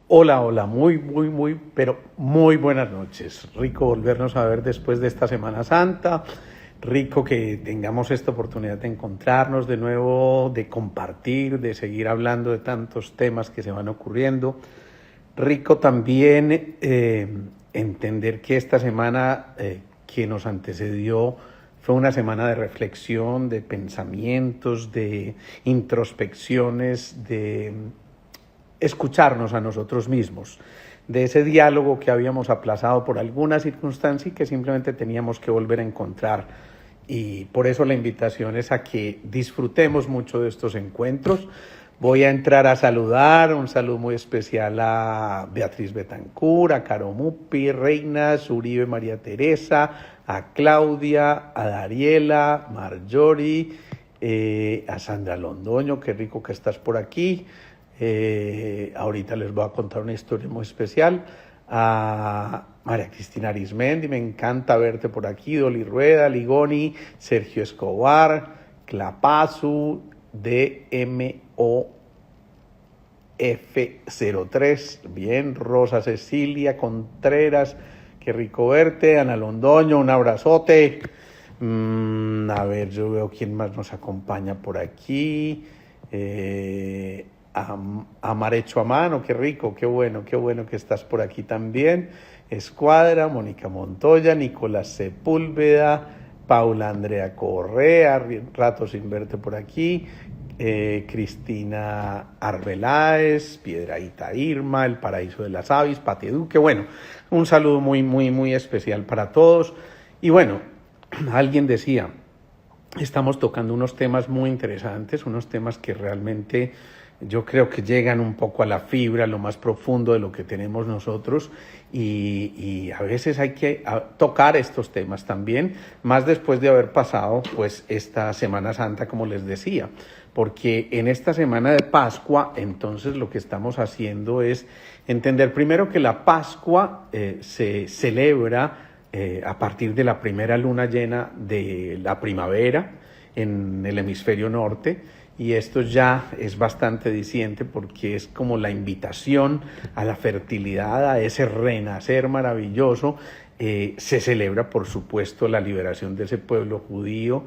Hola, hola, pero muy buenas noches. Rico volvernos a ver después de esta Semana Santa. Rico que tengamos esta oportunidad de encontrarnos de nuevo, de compartir, de seguir hablando de tantos temas que se van ocurriendo. Rico también entender que esta semana que nos antecedió fue una semana de reflexión, de pensamientos, de introspecciones, de escucharnos a nosotros mismos, de ese diálogo que habíamos aplazado por alguna circunstancia y que simplemente teníamos que volver a encontrar. Y por eso la invitación es a que disfrutemos mucho de estos encuentros. Voy a entrar a saludar, un saludo muy especial a Beatriz Betancur, a Caro Mupi, Reinas, Uribe María Teresa, a Claudia, a Dariela, Marjorie, a Sandra Londoño, qué rico que estás por aquí. Ahorita les voy a contar una historia muy especial. A María Cristina Arismendi, me encanta verte por aquí. Dolly Rueda, Ligoni, Sergio Escobar, Clapazu, DMOF03, bien. Rosa Cecilia Contreras, qué rico verte. Ana Londoño, un abrazote. A ver, yo veo quién más nos acompaña por aquí. Amarecho a mano, qué rico, qué bueno que estás por aquí también. Escuadra, Mónica Montoya, Nicolás Sepúlveda, Paula Andrea Correa, rato sin verte por aquí. Cristina Arbeláez, Piedraíta Irma, El Paraíso de las Avis, Pati Duque. Bueno, un saludo muy especial para todos. Y bueno, alguien decía, estamos tocando unos temas muy interesantes, unos temas que realmente yo creo que llegan un poco a la fibra, a lo más profundo de lo que tenemos nosotros y a veces hay que tocar estos temas también, más después de haber pasado pues esta Semana Santa, como les decía, porque en esta semana de Pascua entonces lo que estamos haciendo es entender primero que la Pascua se celebra a partir de la primera luna llena de la primavera en el hemisferio norte, y esto ya es bastante diciente porque es como la invitación a la fertilidad, a ese renacer maravilloso. Se celebra, por supuesto, la liberación de ese pueblo judío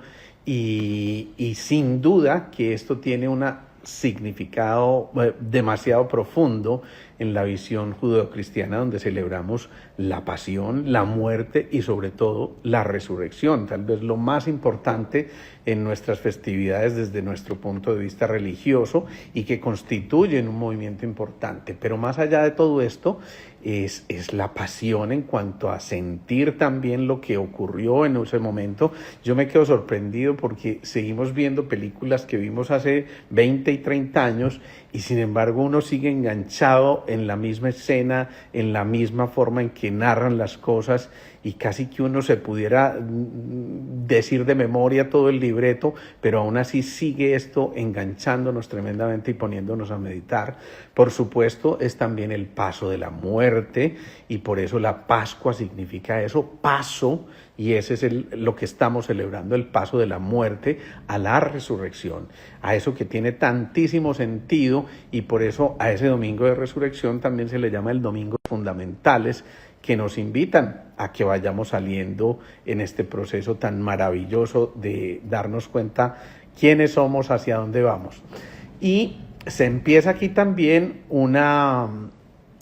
y sin duda que esto tiene un significado demasiado profundo en la visión judeocristiana, donde celebramos la pasión, la muerte y sobre todo la resurrección, tal vez lo más importante en nuestras festividades desde nuestro punto de vista religioso y que constituyen un movimiento importante. Pero más allá de todo esto es la pasión en cuanto a sentir también lo que ocurrió en ese momento. Yo me quedo sorprendido porque seguimos viendo películas que vimos hace 20 y 30 años y sin embargo uno sigue enganchado en la misma escena, en la misma forma en que narran las cosas y casi que uno se pudiera decir de memoria todo el libreto, pero aún así sigue esto enganchándonos tremendamente y poniéndonos a meditar. Por supuesto, es también el paso de la muerte y por eso la Pascua significa eso, paso, y ese es lo que estamos celebrando, el paso de la muerte a la resurrección, a eso que tiene tantísimo sentido y por eso a ese domingo de resurrección también se le llama el domingo fundamentales, que nos invitan a que vayamos saliendo en este proceso tan maravilloso de darnos cuenta quiénes somos, hacia dónde vamos. Y se empieza aquí también un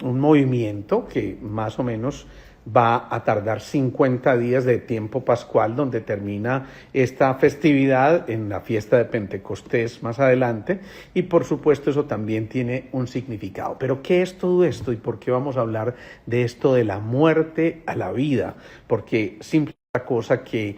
movimiento que más o menos va a tardar 50 días de tiempo pascual, donde termina esta festividad en la fiesta de Pentecostés más adelante, y por supuesto eso también tiene un significado. Pero ¿qué es todo esto y por qué vamos a hablar de esto de la muerte a la vida? Porque simple cosa que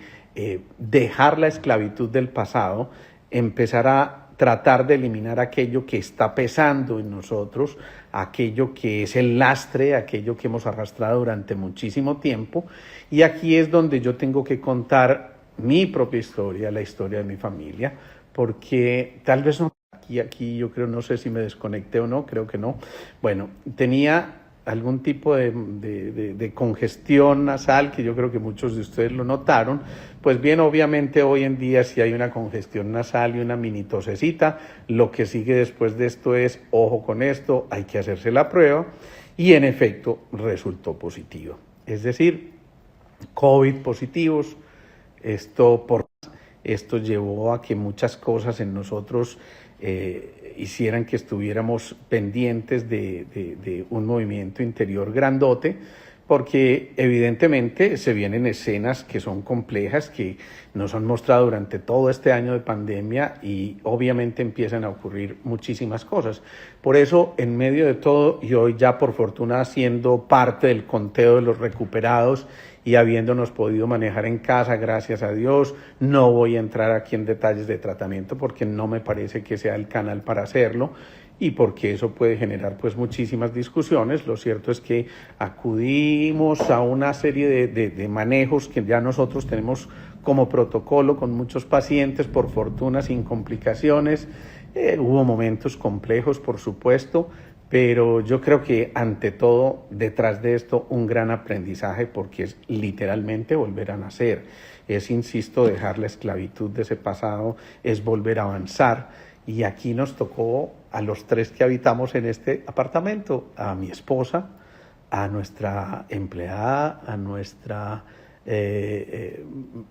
dejar la esclavitud del pasado, empezar a tratar de eliminar aquello que está pesando en nosotros, aquello que es el lastre, aquello que hemos arrastrado durante muchísimo tiempo. Y aquí es donde yo tengo que contar mi propia historia, la historia de mi familia, porque tal vez no, aquí yo creo, no sé si me desconecté o no, creo que no. Bueno, tenía algún tipo de congestión nasal, que yo creo que muchos de ustedes lo notaron. Pues bien, obviamente hoy en día si hay una congestión nasal y una mini tosecita, lo que sigue después de esto es, ojo con esto, hay que hacerse la prueba, y en efecto resultó positivo. Es decir, COVID positivos. Esto llevó a que muchas cosas en nosotros hicieran que estuviéramos pendientes de un movimiento interior grandote, porque evidentemente se vienen escenas que son complejas, que nos han mostrado durante todo este año de pandemia, y obviamente empiezan a ocurrir muchísimas cosas. Por eso, en medio de todo, y hoy ya por fortuna siendo parte del conteo de los recuperados y habiéndonos podido manejar en casa, gracias a Dios, no voy a entrar aquí en detalles de tratamiento porque no me parece que sea el canal para hacerlo, y porque eso puede generar pues muchísimas discusiones. Lo cierto es que acudimos a una serie de manejos que ya nosotros tenemos como protocolo con muchos pacientes, por fortuna sin complicaciones. Hubo momentos complejos, por supuesto, pero yo creo que ante todo detrás de esto un gran aprendizaje, porque es literalmente volver a nacer, es, insisto, dejar la esclavitud de ese pasado, es volver a avanzar. Y aquí nos tocó a los tres que habitamos en este apartamento, a mi esposa, a nuestra empleada, a nuestra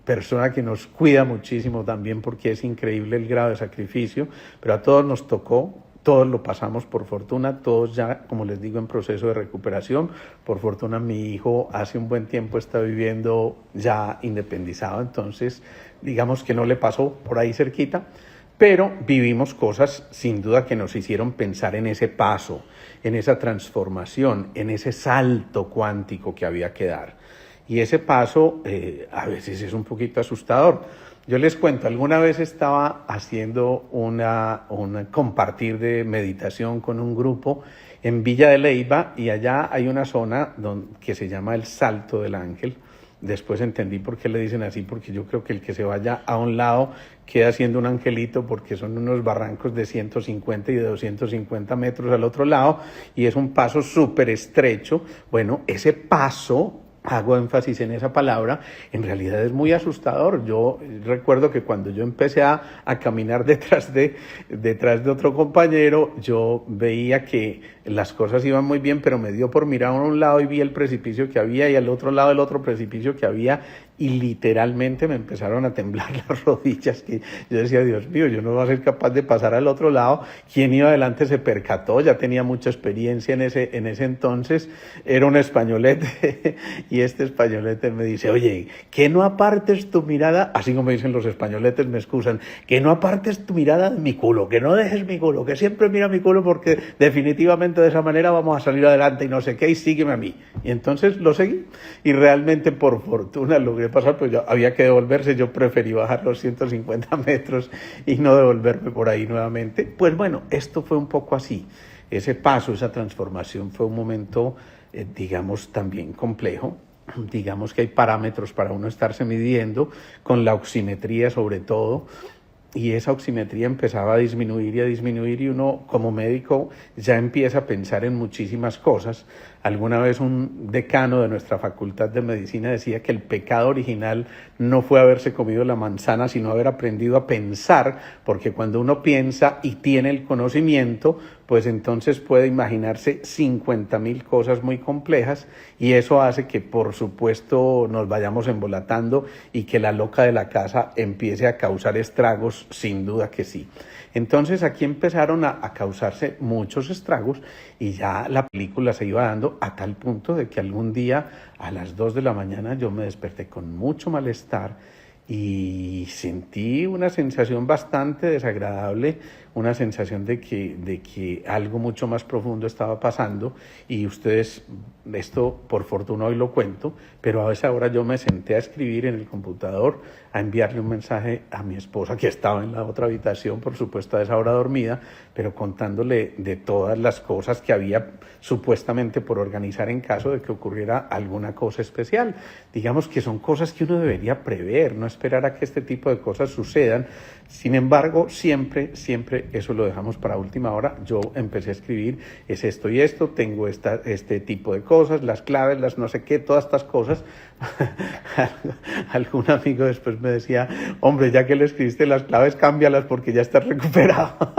persona que nos cuida muchísimo también, porque es increíble el grado de sacrificio, pero a todos nos tocó. Todos lo pasamos, por fortuna, todos ya, como les digo, en proceso de recuperación. Por fortuna mi hijo hace un buen tiempo está viviendo ya independizado, entonces digamos que no le pasó por ahí cerquita, pero vivimos cosas sin duda que nos hicieron pensar en ese paso, en esa transformación, en ese salto cuántico que había que dar. Y ese paso a veces es un poquito asustador. Yo les cuento, alguna vez estaba haciendo un compartir de meditación con un grupo en Villa de Leyva, y allá hay una zona que se llama el Salto del Ángel. Después entendí por qué le dicen así, porque yo creo que el que se vaya a un lado queda siendo un angelito, porque son unos barrancos de 150 y de 250 metros al otro lado, y es un paso súper estrecho. Bueno, ese paso, hago énfasis en esa palabra, en realidad es muy asustador. Yo recuerdo que cuando yo empecé a caminar detrás de otro compañero, yo veía que las cosas iban muy bien, pero me dio por mirar a un lado y vi el precipicio que había, y al otro lado el otro precipicio que había, y literalmente me empezaron a temblar las rodillas, que yo decía, Dios mío, yo no voy a ser capaz de pasar al otro lado. Quien iba adelante se percató, ya tenía mucha experiencia en ese entonces, era un españolete, y este españolete me dice, oye, que no apartes tu mirada, así como dicen los españoletes, me excusan, que no apartes tu mirada de mi culo, que no dejes mi culo, que siempre mira mi culo, porque definitivamente de esa manera vamos a salir adelante y no sé qué, y sígueme a mí. Y entonces lo seguí, y realmente por fortuna logré pasar, pues ya había que devolverse, yo preferí bajar los 150 metros y no devolverme por ahí nuevamente. Pues bueno, esto fue un poco así, ese paso, esa transformación fue un momento, digamos, también complejo. Digamos que hay parámetros para uno estarse midiendo, con la oximetría sobre todo, y esa oximetría empezaba a disminuir, y uno como médico ya empieza a pensar en muchísimas cosas. Alguna vez un decano de nuestra facultad de medicina decía que el pecado original no fue haberse comido la manzana, sino haber aprendido a pensar, porque cuando uno piensa y tiene el conocimiento, pues entonces puede imaginarse 50.000 cosas muy complejas, y eso hace que por supuesto nos vayamos embolatando y que la loca de la casa empiece a causar estragos, sin duda que sí. Entonces aquí empezaron a causarse muchos estragos, y ya la película se iba dando a tal punto de que algún día a las 2 de la mañana yo me desperté con mucho malestar y sentí una sensación bastante desagradable, una sensación de que algo mucho más profundo estaba pasando, y ustedes, esto por fortuna hoy lo cuento, pero a esa hora yo me senté a escribir en el computador, a enviarle un mensaje a mi esposa, que estaba en la otra habitación, por supuesto a esa hora dormida, pero contándole de todas las cosas que había supuestamente por organizar en caso de que ocurriera alguna cosa especial. Digamos que son cosas que uno debería prever, no esperar a que este tipo de cosas sucedan. Sin embargo, siempre siempre eso lo dejamos para última hora. Yo empecé a escribir, es esto y esto, tengo este tipo de cosas, las claves, las no sé qué, todas estas cosas. Algún amigo después me decía, hombre, ya que le escribiste las claves, cámbialas porque ya estás recuperado.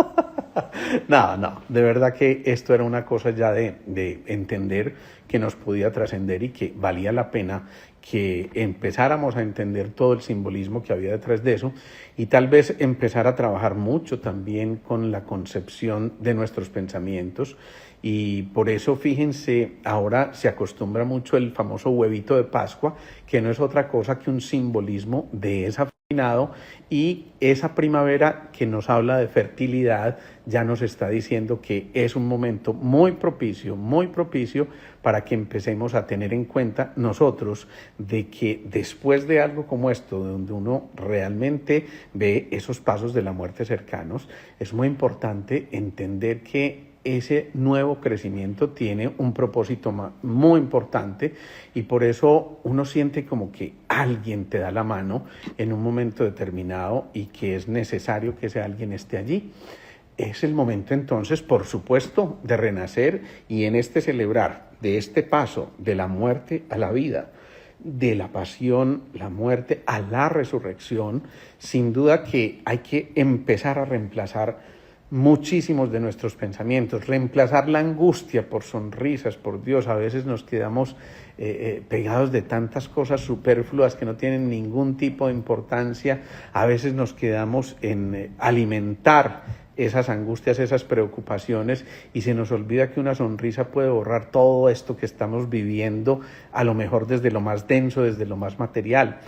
No, de verdad que esto era una cosa ya de entender que nos podía trascender y que valía la pena que empezáramos a entender todo el simbolismo que había detrás de eso y tal vez empezar a trabajar mucho también con la concepción de nuestros pensamientos. Y por eso, fíjense, ahora se acostumbra mucho el famoso huevito de Pascua, que no es otra cosa que un simbolismo de esa finado, y esa primavera que nos habla de fertilidad ya nos está diciendo que es un momento muy propicio para que empecemos a tener en cuenta nosotros de que después de algo como esto, donde uno realmente ve esos pasos de la muerte cercanos, es muy importante entender que ese nuevo crecimiento tiene un propósito muy importante y por eso uno siente como que alguien te da la mano en un momento determinado y que es necesario que ese alguien esté allí. Es el momento entonces, por supuesto, de renacer y en este celebrar de este paso de la muerte a la vida, de la pasión, la muerte a la resurrección, sin duda que hay que empezar a reemplazar muchísimos de nuestros pensamientos, reemplazar la angustia por sonrisas, por Dios. A veces nos quedamos pegados de tantas cosas superfluas que no tienen ningún tipo de importancia. A veces nos quedamos en alimentar esas angustias, esas preocupaciones, y se nos olvida que una sonrisa puede borrar todo esto que estamos viviendo, a lo mejor desde lo más denso, desde lo más material.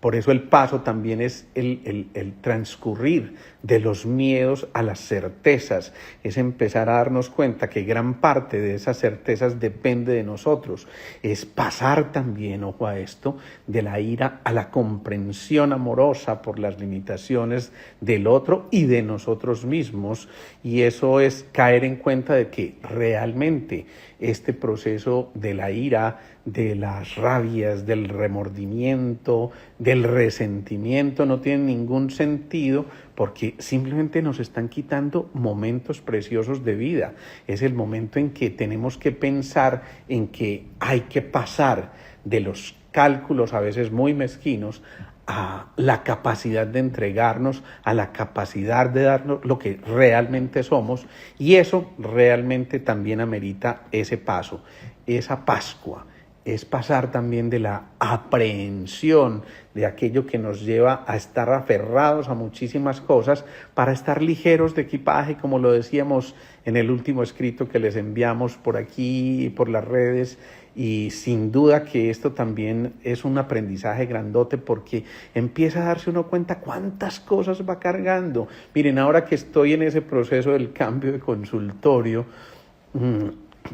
Por eso el paso también es el transcurrir de los miedos a las certezas, es empezar a darnos cuenta que gran parte de esas certezas depende de nosotros, es pasar también, ojo a esto, de la ira a la comprensión amorosa por las limitaciones del otro y de nosotros mismos, y eso es caer en cuenta de que realmente este proceso de la ira, de las rabias, del remordimiento, del resentimiento no tiene ningún sentido porque simplemente nos están quitando momentos preciosos de vida. Es el momento en que tenemos que pensar en que hay que pasar de los cálculos a veces muy mezquinos a la capacidad de entregarnos, a la capacidad de darnos lo que realmente somos, y eso realmente también amerita ese paso, esa Pascua. Es pasar también de la aprehensión de aquello que nos lleva a estar aferrados a muchísimas cosas para estar ligeros de equipaje, como lo decíamos en el último escrito que les enviamos por aquí y por las redes. Y sin duda que esto también es un aprendizaje grandote porque empieza a darse uno cuenta cuántas cosas va cargando. Miren, ahora que estoy en ese proceso del cambio de consultorio,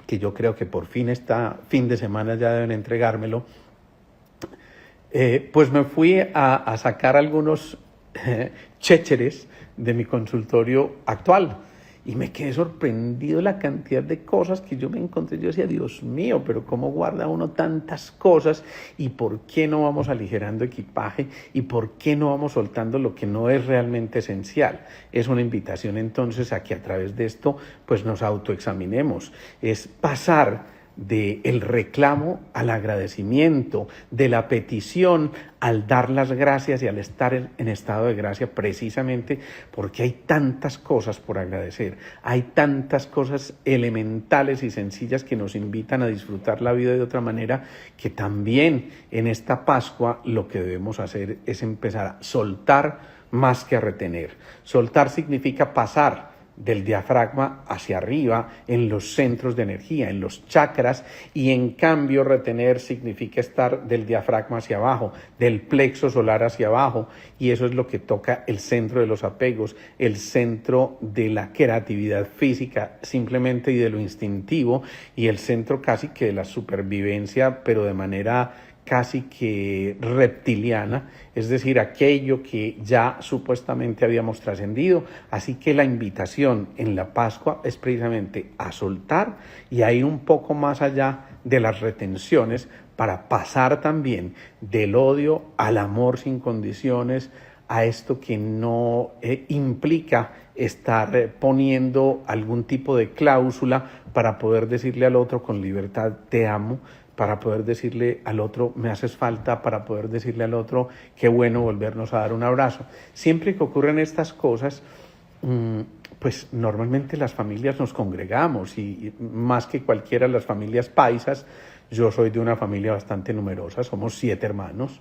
que yo creo que por fin fin de semana ya deben entregármelo, pues me fui a sacar algunos chécheres de mi consultorio actual y me quedé sorprendido la cantidad de cosas que yo me encontré. Yo decía, Dios mío, pero ¿cómo guarda uno tantas cosas? ¿Y por qué no vamos aligerando equipaje? ¿Y por qué no vamos soltando lo que no es realmente esencial? Es una invitación entonces a que a través de esto pues nos autoexaminemos. Es pasar del reclamo al agradecimiento, de la petición al dar las gracias y al estar en estado de gracia, precisamente porque hay tantas cosas por agradecer, hay tantas cosas elementales y sencillas que nos invitan a disfrutar la vida de otra manera, que también en esta Pascua lo que debemos hacer es empezar a soltar más que a retener. Soltar significa pasar del diafragma hacia arriba en los centros de energía, en los chakras, y en cambio retener significa estar del diafragma hacia abajo, del plexo solar hacia abajo, y eso es lo que toca el centro de los apegos, el centro de la creatividad física simplemente y de lo instintivo, y el centro casi que de la supervivencia, pero de manera casi que reptiliana, es decir, aquello que ya supuestamente habíamos trascendido. Así que la invitación en la Pascua es precisamente a soltar y a ir un poco más allá de las retenciones para pasar también del odio al amor sin condiciones, a esto que no implica estar poniendo algún tipo de cláusula para poder decirle al otro con libertad te amo, para poder decirle al otro me haces falta, para poder decirle al otro qué bueno volvernos a dar un abrazo. Siempre que ocurren estas cosas, pues normalmente las familias nos congregamos y más que cualquiera las familias paisas, yo soy de una familia bastante numerosa, somos 7 hermanos.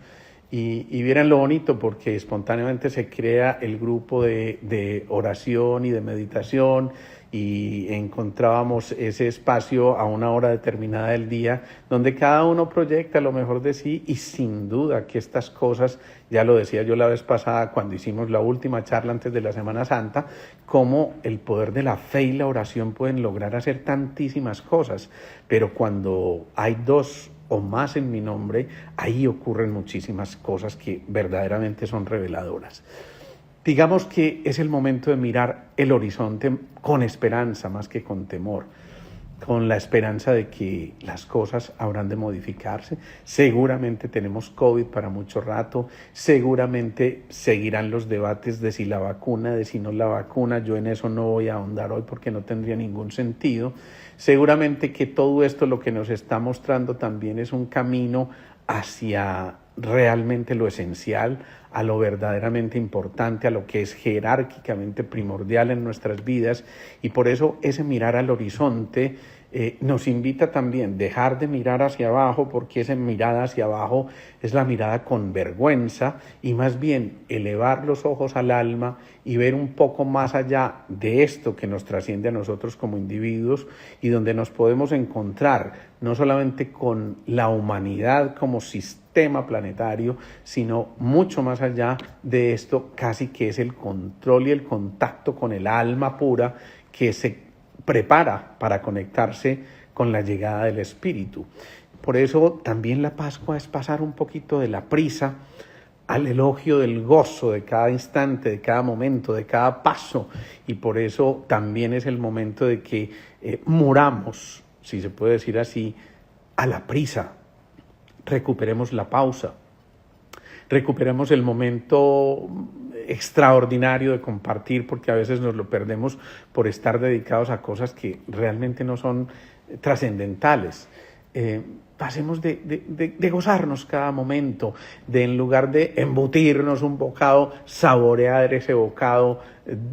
Y vieran lo bonito porque espontáneamente se crea el grupo de oración y de meditación y encontrábamos ese espacio a una hora determinada del día donde cada uno proyecta lo mejor de sí y sin duda que estas cosas, ya lo decía yo la vez pasada cuando hicimos la última charla antes de la Semana Santa, cómo el poder de la fe y la oración pueden lograr hacer tantísimas cosas, pero cuando hay dos o más en mi nombre, ahí ocurren muchísimas cosas que verdaderamente son reveladoras. Digamos que es el momento de mirar el horizonte con esperanza más que con temor, con la esperanza de que las cosas habrán de modificarse. Seguramente tenemos COVID para mucho rato, seguramente seguirán los debates de si la vacuna, de si no la vacuna, yo en eso no voy a ahondar hoy porque no tendría ningún sentido. Seguramente que todo esto lo que nos está mostrando también es un camino hacia realmente lo esencial, a lo verdaderamente importante, a lo que es jerárquicamente primordial en nuestras vidas, y por eso ese mirar al horizonte nos invita también a dejar de mirar hacia abajo, porque esa mirada hacia abajo es la mirada con vergüenza, y más bien elevar los ojos al alma y ver un poco más allá de esto que nos trasciende a nosotros como individuos y donde nos podemos encontrar no solamente con la humanidad como sistema planetario, sino mucho más allá de esto, casi que es el control y el contacto con el alma pura que se prepara para conectarse con la llegada del Espíritu. Por eso también la Pascua es pasar un poquito de la prisa al elogio del gozo de cada instante, de cada momento, de cada paso, y por eso también es el momento de que muramos, si se puede decir así, a la prisa, recuperemos la pausa, recuperemos el momento extraordinario de compartir, porque a veces nos lo perdemos por estar dedicados a cosas que realmente no son trascendentales. Pasemos de gozarnos cada momento, de en lugar de embutirnos un bocado, saborear ese bocado,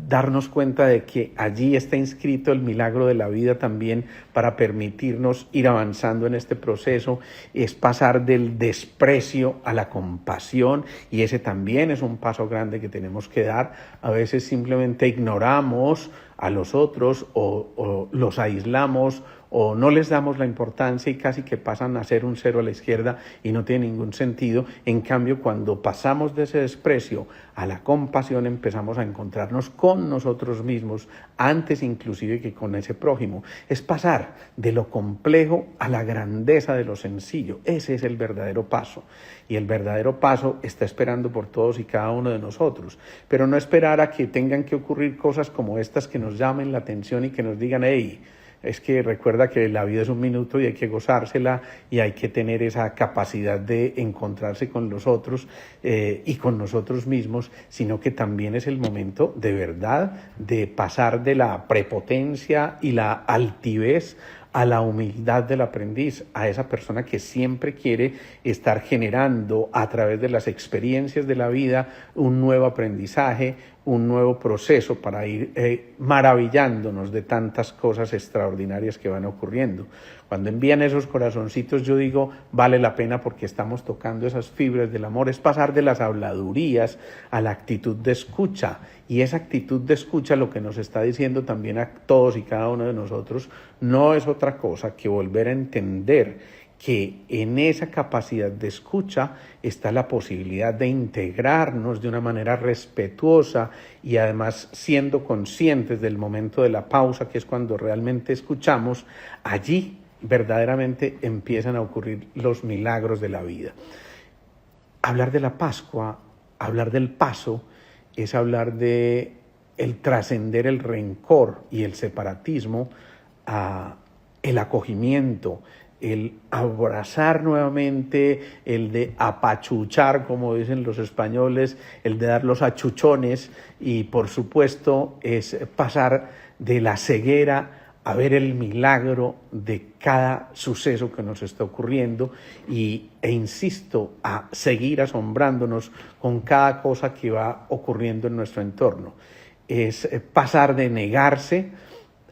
darnos cuenta de que allí está inscrito el milagro de la vida también para permitirnos ir avanzando en este proceso. Es pasar del desprecio a la compasión, y ese también es un paso grande que tenemos que dar. A veces simplemente ignoramos a los otros o los aislamos o no les damos la importancia y casi que pasan a ser un cero a la izquierda y no tiene ningún sentido. En cambio, cuando pasamos de ese desprecio a la compasión, empezamos a encontrarnos con nosotros mismos, antes inclusive que con ese prójimo. Es pasar de lo complejo a la grandeza de lo sencillo. Ese es el verdadero paso. Y el verdadero paso está esperando por todos y cada uno de nosotros. Pero no esperar a que tengan que ocurrir cosas como estas que nos llamen la atención y que nos digan, hey, es que recuerda que la vida es un minuto y hay que gozársela y hay que tener esa capacidad de encontrarse con los otros y con nosotros mismos, sino que también es el momento de verdad de pasar de la prepotencia y la altivez a la humildad del aprendiz, a esa persona que siempre quiere estar generando a través de las experiencias de la vida un nuevo aprendizaje, un nuevo proceso para ir maravillándonos de tantas cosas extraordinarias que van ocurriendo. Cuando envían esos corazoncitos, yo digo, vale la pena porque estamos tocando esas fibras del amor. Es pasar de las habladurías a la actitud de escucha. Y esa actitud de escucha, lo que nos está diciendo también a todos y cada uno de nosotros, no es otra cosa que volver a entender que en esa capacidad de escucha está la posibilidad de integrarnos de una manera respetuosa y además siendo conscientes del momento de la pausa, que es cuando realmente escuchamos. Allí verdaderamente empiezan a ocurrir los milagros de la vida. Hablar de la Pascua, hablar del paso, es hablar de el trascender el rencor y el separatismo a el acogimiento, el abrazar nuevamente, el de apachuchar, como dicen los españoles, el de dar los achuchones, y por supuesto es pasar de la ceguera a ver el milagro de cada suceso que nos está ocurriendo e insisto, a seguir asombrándonos con cada cosa que va ocurriendo en nuestro entorno. Es pasar de negarse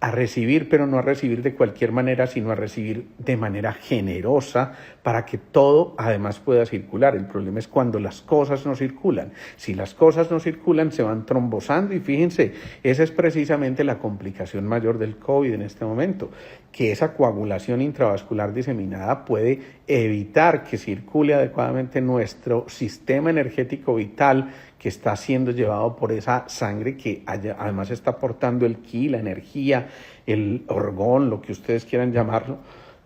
a recibir, pero no a recibir de cualquier manera, sino a recibir de manera generosa para que todo además pueda circular. El problema es cuando las cosas no circulan. Si las cosas no circulan, se van trombosando y fíjense, esa es precisamente la complicación mayor del COVID en este momento, que esa coagulación intravascular diseminada puede evitar que circule adecuadamente nuestro sistema energético vital, que está siendo llevado por esa sangre que además está aportando el ki, la energía, el orgón, lo que ustedes quieran llamarlo.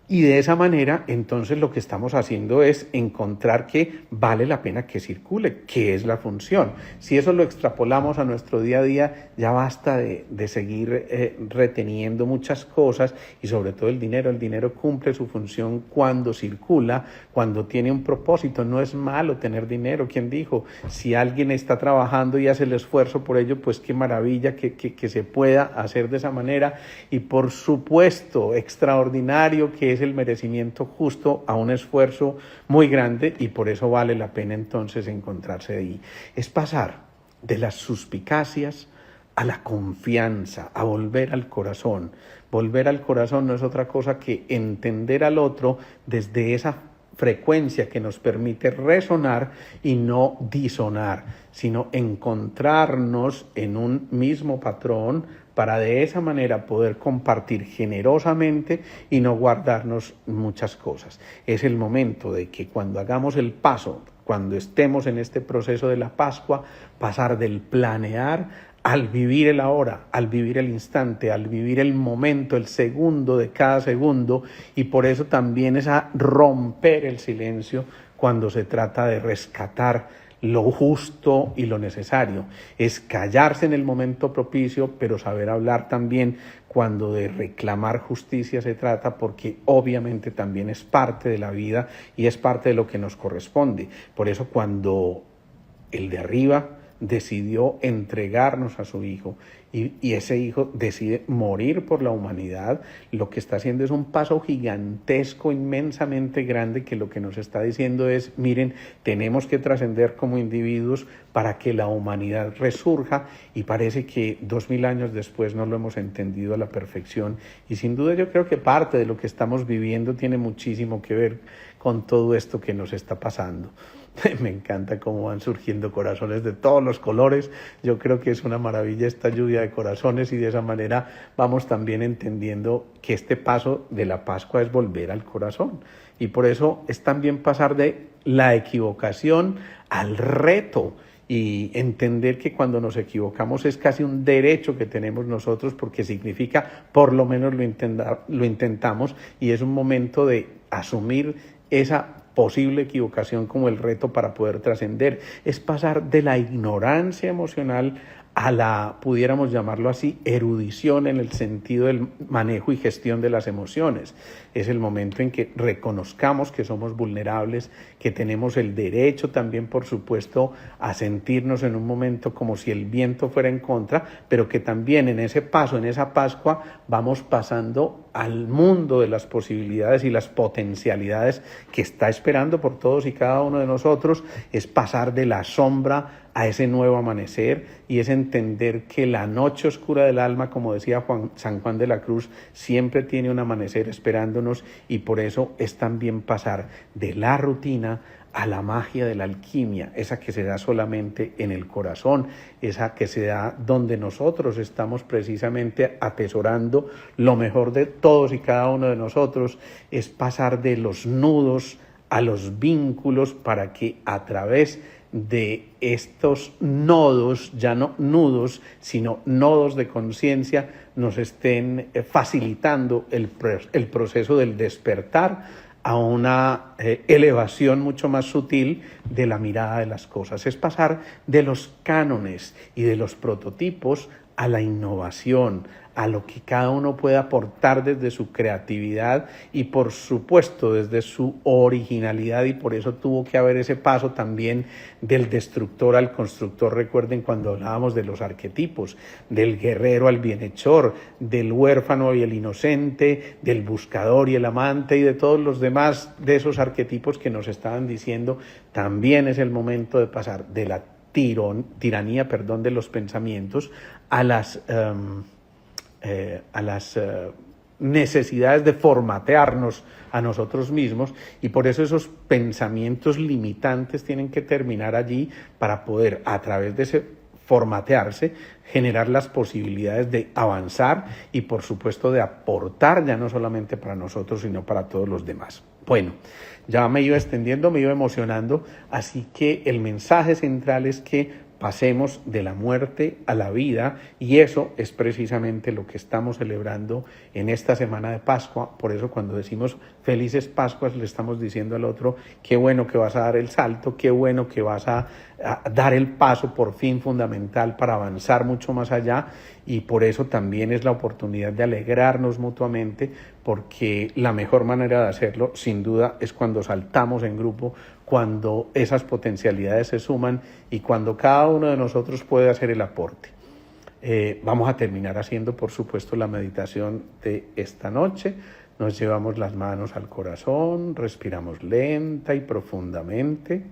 Y de esa manera, entonces, lo que estamos haciendo es encontrar que vale la pena que circule, que es la función. Si eso lo extrapolamos a nuestro día a día, ya basta de seguir reteniendo muchas cosas y sobre todo el dinero. El dinero cumple su función cuando circula, cuando tiene un propósito. No es malo tener dinero. ¿Quién dijo? Si alguien está trabajando y hace el esfuerzo por ello, pues qué maravilla que se pueda hacer de esa manera. Y por supuesto, extraordinario que es el merecimiento justo a un esfuerzo muy grande, y por eso vale la pena entonces encontrarse ahí. Es pasar de las suspicacias a la confianza, a volver al corazón. Volver al corazón no es otra cosa que entender al otro desde esa frecuencia que nos permite resonar y no disonar, sino encontrarnos en un mismo patrón para de esa manera poder compartir generosamente y no guardarnos muchas cosas. Es el momento de que cuando hagamos el paso, cuando estemos en este proceso de la Pascua, pasar del planear al vivir el ahora, al vivir el instante, al vivir el momento, el segundo de cada segundo, y por eso también es a romper el silencio cuando se trata de rescatar lo justo y lo necesario. Es callarse en el momento propicio, pero saber hablar también cuando de reclamar justicia se trata, porque obviamente también es parte de la vida y es parte de lo que nos corresponde. Por eso cuando el de arriba decidió entregarnos a su hijo y ese hijo decide morir por la humanidad, lo que está haciendo es un paso gigantesco, inmensamente grande, que lo que nos está diciendo es, miren, tenemos que trascender como individuos para que la humanidad resurja, y parece que 2000 años después no lo hemos entendido a la perfección, y sin duda yo creo que parte de lo que estamos viviendo tiene muchísimo que ver con todo esto que nos está pasando. Me encanta cómo van surgiendo corazones de todos los colores. Yo creo que es una maravilla esta lluvia de corazones, y de esa manera vamos también entendiendo que este paso de la Pascua es volver al corazón. Y por eso es también pasar de la equivocación al reto, y entender que cuando nos equivocamos es casi un derecho que tenemos nosotros, porque significa por lo menos lo intentamos, y es un momento de asumir esa posible equivocación como el reto para poder trascender. Es pasar de la ignorancia emocional a la, pudiéramos llamarlo así, erudición en el sentido del manejo y gestión de las emociones. Es el momento en que reconozcamos que somos vulnerables, que tenemos el derecho también, por supuesto, a sentirnos en un momento como si el viento fuera en contra, pero que también en ese paso, en esa Pascua, vamos pasando al mundo de las posibilidades y las potencialidades que está esperando por todos y cada uno de nosotros. Es pasar de la sombra a ese nuevo amanecer, y es entender que la noche oscura del alma, como decía San Juan de la Cruz, siempre tiene un amanecer esperándonos, y por eso es también pasar de la rutina a la magia de la alquimia, esa que se da solamente en el corazón, esa que se da donde nosotros estamos precisamente atesorando lo mejor de todos y cada uno de nosotros. Es pasar de los nudos a los vínculos, para que a través de estos nodos, ya no nudos, sino nodos de conciencia, nos estén facilitando el proceso del despertar a una elevación mucho más sutil de la mirada de las cosas. Es pasar de los cánones y de los prototipos a la innovación, a lo que cada uno puede aportar desde su creatividad y por supuesto desde su originalidad, y por eso tuvo que haber ese paso también del destructor al constructor. Recuerden cuando hablábamos de los arquetipos, del guerrero al bienhechor, del huérfano y el inocente, del buscador y el amante y de todos los demás de esos arquetipos que nos estaban diciendo, también es el momento de pasar de la tiranía de los pensamientos a las necesidades de formatearnos a nosotros mismos, y por eso esos pensamientos limitantes tienen que terminar allí para poder, a través de ese formatearse, generar las posibilidades de avanzar y por supuesto de aportar, ya no solamente para nosotros sino para todos los demás. Bueno, ya me iba extendiendo, me iba emocionando, así que el mensaje central es que pasemos de la muerte a la vida, y eso es precisamente lo que estamos celebrando en esta semana de Pascua. Por eso cuando decimos felices Pascuas le estamos diciendo al otro, qué bueno que vas a dar el salto, qué bueno que vas a dar el paso por fin fundamental para avanzar mucho más allá, y por eso también es la oportunidad de alegrarnos mutuamente, porque la mejor manera de hacerlo sin duda es cuando saltamos en grupo, cuando esas potencialidades se suman y cuando cada uno de nosotros puede hacer el aporte. Vamos a terminar haciendo, por supuesto, la meditación de esta noche. Nos llevamos las manos al corazón, respiramos lenta y profundamente.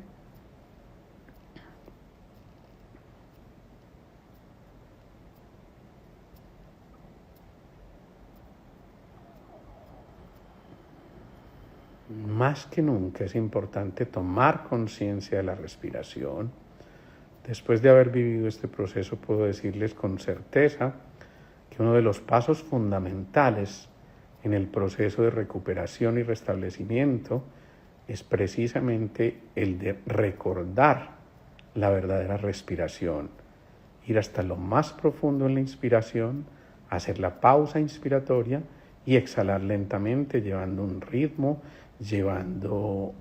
Más que nunca es importante tomar conciencia de la respiración. Después de haber vivido este proceso, puedo decirles con certeza que uno de los pasos fundamentales en el proceso de recuperación y restablecimiento es precisamente el de recordar la verdadera respiración, ir hasta lo más profundo en la inspiración, hacer la pausa inspiratoria y exhalar lentamente, llevando un ritmo, llevando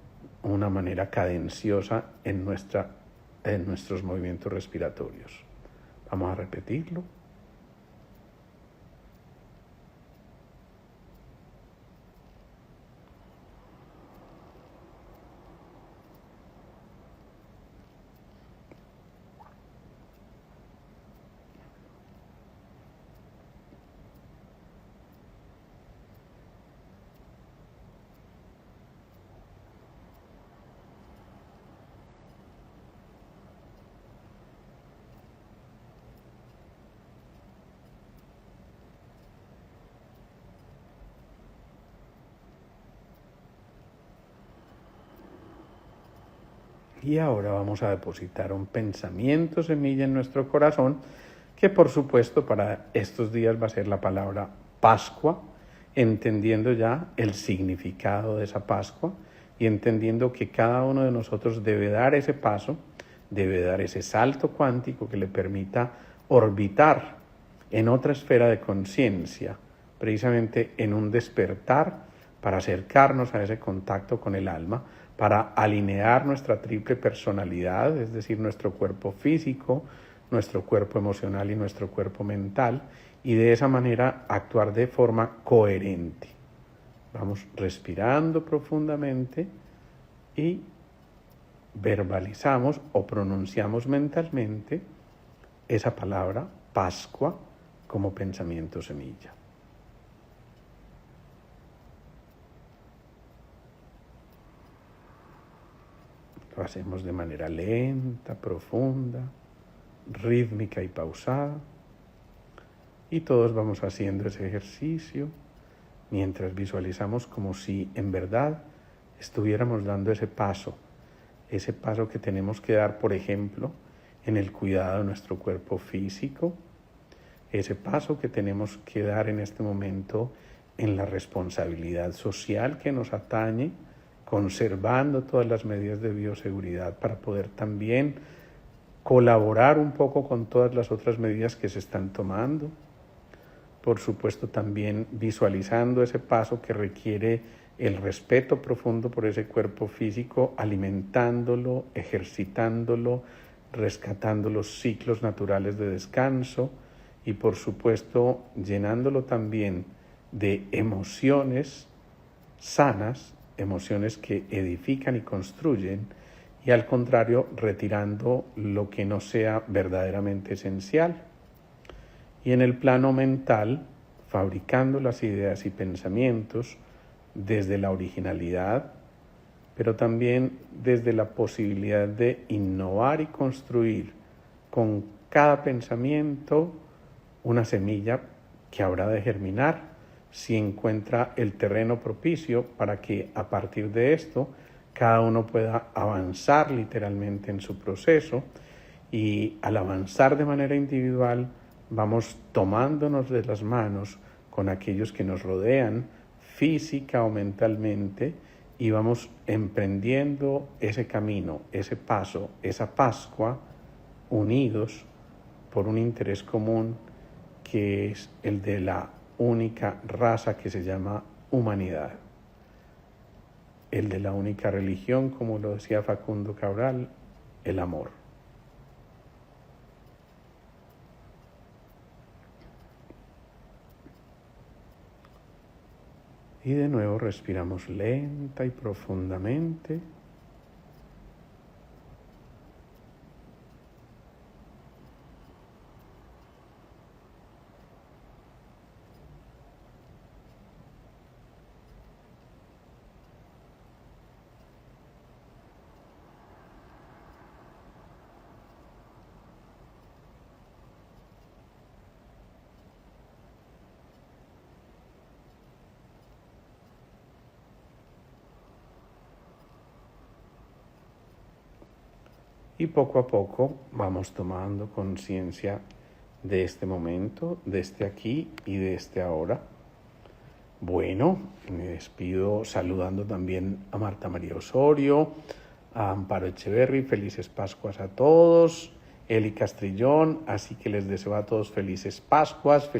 una manera cadenciosa en nuestros movimientos respiratorios. Vamos a repetirlo. Y ahora vamos a depositar un pensamiento semilla en nuestro corazón, que por supuesto para estos días va a ser la palabra Pascua, entendiendo ya el significado de esa Pascua y entendiendo que cada uno de nosotros debe dar ese paso, debe dar ese salto cuántico que le permita orbitar en otra esfera de conciencia, precisamente en un despertar para acercarnos a ese contacto con el alma, para alinear nuestra triple personalidad, es decir, nuestro cuerpo físico, nuestro cuerpo emocional y nuestro cuerpo mental, y de esa manera actuar de forma coherente. Vamos respirando profundamente y verbalizamos o pronunciamos mentalmente esa palabra Pascua como pensamiento semilla. Lo hacemos de manera lenta, profunda, rítmica y pausada. Y todos vamos haciendo ese ejercicio mientras visualizamos como si en verdad estuviéramos dando ese paso que tenemos que dar, por ejemplo, en el cuidado de nuestro cuerpo físico, ese paso que tenemos que dar en este momento en la responsabilidad social que nos atañe, conservando todas las medidas de bioseguridad para poder también colaborar un poco con todas las otras medidas que se están tomando. Por supuesto, también visualizando ese paso que requiere el respeto profundo por ese cuerpo físico, alimentándolo, ejercitándolo, rescatando los ciclos naturales de descanso y por supuesto llenándolo también de emociones sanas, emociones que edifican y construyen, y al contrario, retirando lo que no sea verdaderamente esencial. Y en el plano mental, fabricando las ideas y pensamientos desde la originalidad, pero también desde la posibilidad de innovar y construir con cada pensamiento una semilla que habrá de germinar si encuentra el terreno propicio para que a partir de esto cada uno pueda avanzar literalmente en su proceso, y al avanzar de manera individual vamos tomándonos de las manos con aquellos que nos rodean física o mentalmente, y vamos emprendiendo ese camino, ese paso, esa Pascua, unidos por un interés común que es el de la única raza que se llama humanidad, el de la única religión, como lo decía Facundo Cabral, el amor. Y de nuevo respiramos lenta y profundamente. Y poco a poco vamos tomando conciencia de este momento, de este aquí y de este ahora. Bueno, me despido saludando también a Marta María Osorio, a Amparo Echeverry, felices Pascuas a todos, Eli Castrillón, así que les deseo a todos felices Pascuas,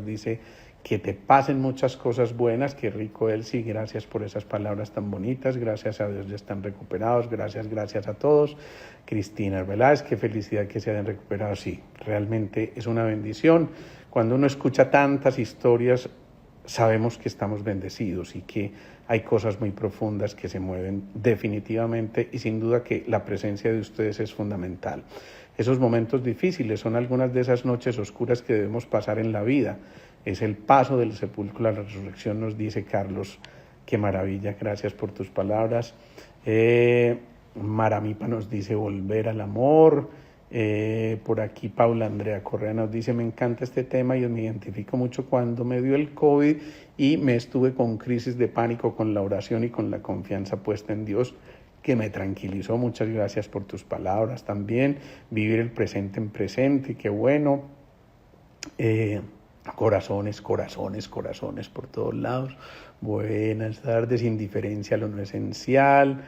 dice que te pasen muchas cosas buenas, qué rico Elsie, gracias por esas palabras tan bonitas, gracias a Dios ya están recuperados, gracias a todos. Cristina Arbeláez, qué felicidad que se hayan recuperado, sí, realmente es una bendición. Cuando uno escucha tantas historias, sabemos que estamos bendecidos y que hay cosas muy profundas que se mueven definitivamente, y sin duda que la presencia de ustedes es fundamental. Esos momentos difíciles son algunas de esas noches oscuras que debemos pasar en la vida. Es el paso del sepulcro a la resurrección, nos dice Carlos. Qué maravilla, gracias por tus palabras. Maramipa nos dice volver al amor. Por aquí Paula Andrea Correa nos dice: me encanta este tema y me identifico mucho cuando me dio el COVID y me estuve con crisis de pánico, con la oración y con la confianza puesta en Dios, que me tranquilizó. Muchas gracias por tus palabras también. Vivir el presente en presente, qué bueno. Corazones por todos lados. Buenas tardes. Indiferencia a lo no esencial.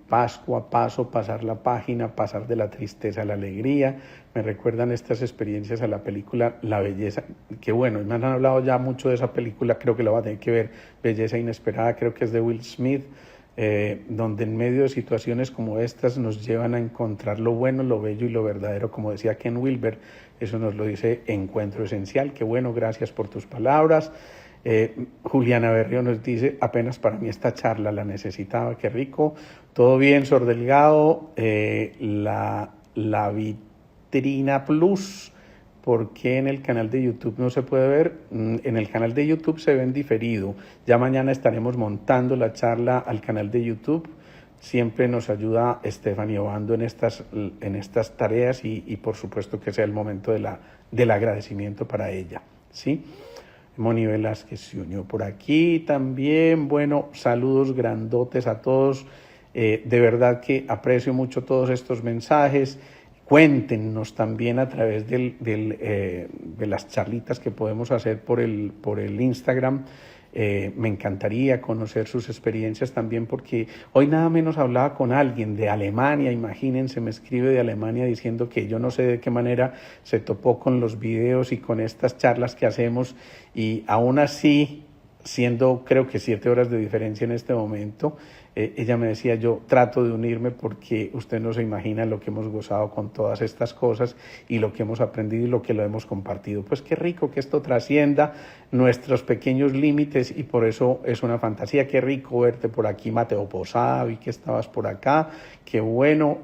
Pascua, paso, pasar la página, pasar de la tristeza a la alegría. Me recuerdan estas experiencias a la película La Belleza, que bueno, me han hablado ya mucho de esa película, creo que la voy a tener que ver, Belleza Inesperada, creo que es de Will Smith, donde en medio de situaciones como estas nos llevan a encontrar lo bueno, lo bello y lo verdadero, como decía Ken Wilber. Eso nos lo dice Encuentro Esencial. Qué bueno, gracias por tus palabras. Juliana Berrio nos dice: apenas para mí esta charla la necesitaba, qué rico. Todo bien, Sor Delgado. La Vitrina Plus, ¿por qué en el canal de YouTube no se puede ver? En el canal de YouTube se ve en diferido. Ya mañana estaremos montando la charla al canal de YouTube. Siempre nos ayuda Stephanie Obando en estas tareas, y por supuesto que sea el momento del agradecimiento para ella, ¿sí? Moni Velázquez se unió por aquí también. Bueno, saludos grandotes a todos. De verdad que aprecio mucho todos estos mensajes. Cuéntenos también a través de las charlitas que podemos hacer por el Instagram. Me encantaría conocer sus experiencias también, porque hoy nada menos hablaba con alguien de Alemania. Imagínense, me escribe de Alemania diciendo que yo no sé de qué manera se topó con los videos y con estas charlas que hacemos, y aún así siendo creo que 7 horas de diferencia en este momento, ella me decía, yo trato de unirme porque usted no se imagina lo que hemos gozado con todas estas cosas y lo que hemos aprendido y lo que lo hemos compartido. Pues qué rico que esto trascienda nuestros pequeños límites y por eso es una fantasía. Qué rico verte por aquí, Mateo Posada, vi que estabas por acá, qué bueno.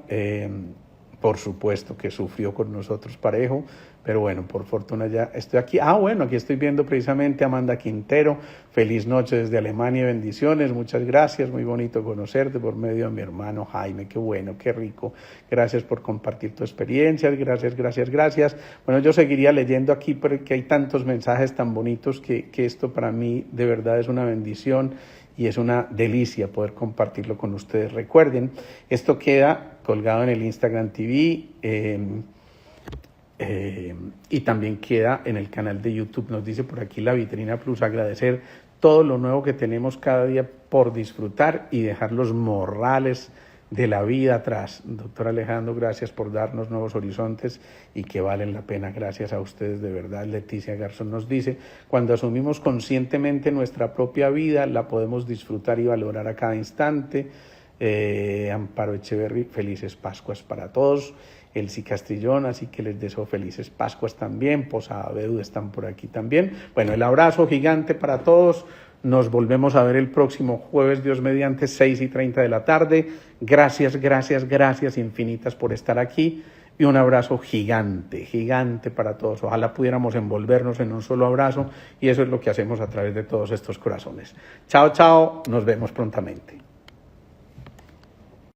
Por supuesto que sufrió con nosotros parejo, pero bueno, por fortuna ya estoy aquí. Bueno, aquí estoy viendo precisamente a Amanda Quintero. Feliz noche desde Alemania, bendiciones, muchas gracias, muy bonito conocerte por medio de mi hermano Jaime, qué bueno, qué rico. Gracias por compartir tu experiencia, gracias. Bueno, yo seguiría leyendo aquí porque hay tantos mensajes tan bonitos que esto para mí de verdad es una bendición y es una delicia poder compartirlo con ustedes. Recuerden, esto queda colgado en el Instagram TV y también queda en el canal de YouTube. Nos dice por aquí la Vitrina Plus, agradecer todo lo nuevo que tenemos cada día por disfrutar y dejar los morrales de la vida atrás. Doctor Alejandro, gracias por darnos nuevos horizontes y que valen la pena. Gracias a ustedes, de verdad. Leticia Garzón nos dice, cuando asumimos conscientemente nuestra propia vida, la podemos disfrutar y valorar a cada instante. Amparo Echeverry, felices Pascuas para todos. Elsie Castrillón, así que les deseo felices Pascuas también. Posada Bedu están por aquí también. Bueno, el abrazo gigante para todos. Nos volvemos a ver el próximo jueves, Dios mediante, 6:30 de la tarde. Gracias infinitas por estar aquí. Y un abrazo gigante para todos. Ojalá pudiéramos envolvernos en un solo abrazo y eso es lo que hacemos a través de todos estos corazones. Chao, nos vemos prontamente.